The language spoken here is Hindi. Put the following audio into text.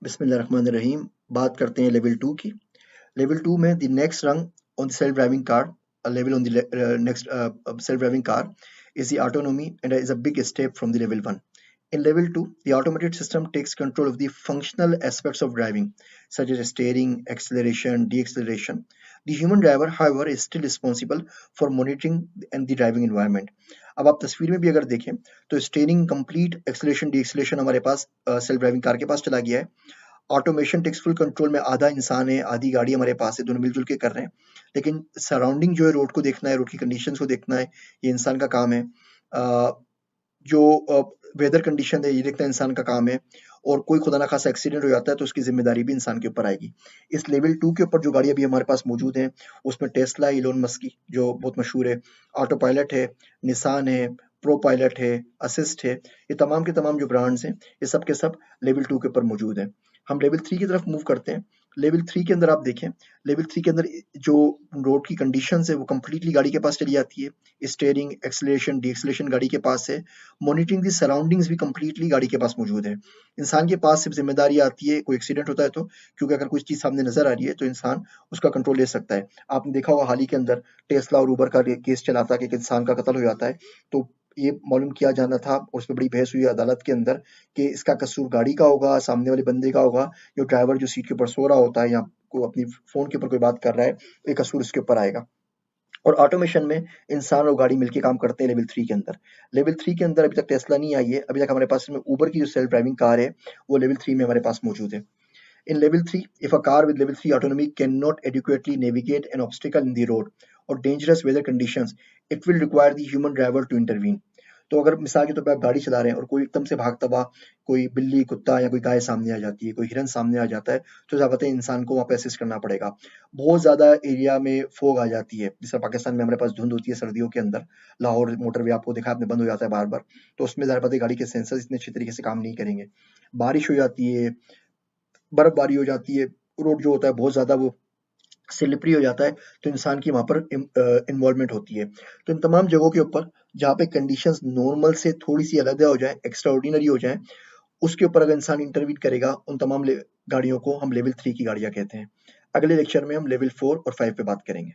बिस्मिल्लाहिर्रहमानिर्रहीम। बात करते हैं लेवल 2 की। लेवल 2 में द नेक्स्ट रंग on the self driving car, level on the next self-driving car is the autonomy and is a big step from the level 1. In level 2, the automated system takes control of the functional aspects of driving, such as steering, acceleration, deceleration. The human driver, however, is still responsible for monitoring and the driving environment. अब आप तस्वीर में भी अगर देखें तो स्टेयरिंग कंप्लीट, एक्सेलरेशन डीएक्सेलरेशन हमारे पास सेल्फ ड्राइविंग कार के पास चला गया है। ऑटोमेशन टेक्स फुल कंट्रोल में आधा इंसान है, आधी गाड़ी हमारे पास है, दोनों मिलजुल के कर रहे हैं। लेकिन सराउंडिंग जो है, रोड को देखना है, रोड की कंडीशंस को देखना है, ये इंसान का काम है। जो वेदर कंडीशन है, ये देखना इंसान का काम है। और कोई खुदा ना खासा एक्सीडेंट हो जाता है तो उसकी जिम्मेदारी भी इंसान के ऊपर आएगी। इस लेवल 2 के ऊपर जो गाड़ी अभी हमारे पास मौजूद है, उसमें टेस्ला है, इलोन मस्क की, जो बहुत मशहूर है, ऑटो पायलट है, निसान है, प्रो पायलट है, असिस्ट है, ये तमाम के तमाम जो ब्रांड्स हैं, ये सब के सब लेवल 2 के ऊपर मौजूद है। हम लेवल 3 की तरफ मूव करते हैं। लेवल 3 के अंदर आप देखें, लेवल 3 के अंदर जो रोड की कंडीशंस है वो कंप्लीटली गाड़ी के पास चली जाती है। स्टीयरिंग, एक्सेलरेशन, डीएक्सेलरेशन गाड़ी के पास है। मॉनिटरिंग दी सराउंडिंग्स भी कंप्लीटली गाड़ी के पास मौजूद है। इंसान के पास सिर्फ जिम्मेदारी आती है कोई एक्सीडेंट होता है तो, क्योंकि अगर कोई चीज़ सामने नजर आ रही है तो इंसान उसका कंट्रोल ले सकता है। आपने देखा होगा हाल ही के अंदर टेस्ला और उबर का केस चला था कि एक इंसान का कत्ल हो जाता है, तो ये मालूम किया जाना था और उस पर बड़ी बहस हुई अदालत के अंदर कि इसका कसूर गाड़ी का होगा, सामने वाले बंदे का होगा, जो ड्राइवर जो सीट के ऊपर सो रहा होता है या को अपनी फोन के ऊपर कोई बात कर रहा है, ये कसूर उसके ऊपर आएगा। और ऑटोमेशन में इंसान और गाड़ी मिलके काम करते हैं लेवल 3 के अंदर। लेवल 3 के अंदर अभी तक टेस्ला नहीं आई है, अभी तक हमारे पास में उबर की जो सेल्फ ड्राइविंग कार है वो लेवल 3 में हमारे पास मौजूद है। In level 3, if a car with level 3 autonomy cannot adequately navigate an obstacle in the road or dangerous weather conditions, it will require the human driver to intervene. तो अगर मिसाल के तौर पे आप गाड़ी चला रहे हैं और कोई एकदम से भागता हुआ कोई बिल्ली, कुत्ता या कोई गाय सामने आ जाती है, कोई हिरन सामने आ जाता है, तो ज़ाहिर है इंसान को वहाँ पे असिस्ट करना पड़ेगा। बहुत ज़्यादा एरिया में फोग आ जाती है, जैसे पाकिस्तान में हमारे पास धुंध होती है सर्दियों के अंदर, लाहौर मोटरवे आपको देखा आपने बंद हो जाता है बार बार, तो उसमें ज़ाहिर है गाड़ी के सेंसर्स इतने अच्छे तरीके से काम नहीं करेंगे। बारिश हो जाती है, बर्फबारी हो जाती है, रोड जो होता है बहुत ज़्यादा वो स्लिपरी हो जाता है, तो इंसान की वहाँ पर इन्वॉल्वमेंट होती है। तो इन तमाम जगहों के ऊपर जहाँ पे कंडीशंस नॉर्मल से थोड़ी सी अलग हो जाए, एक्स्ट्रा ऑर्डिनरी हो जाए, उसके ऊपर अगर इंसान इंटरवीन करेगा, उन तमाम गाड़ियों को हम लेवल 3 की गाड़ियाँ कहते हैं। अगले लेक्चर में हम लेवल 4 और 5 पे बात करेंगे।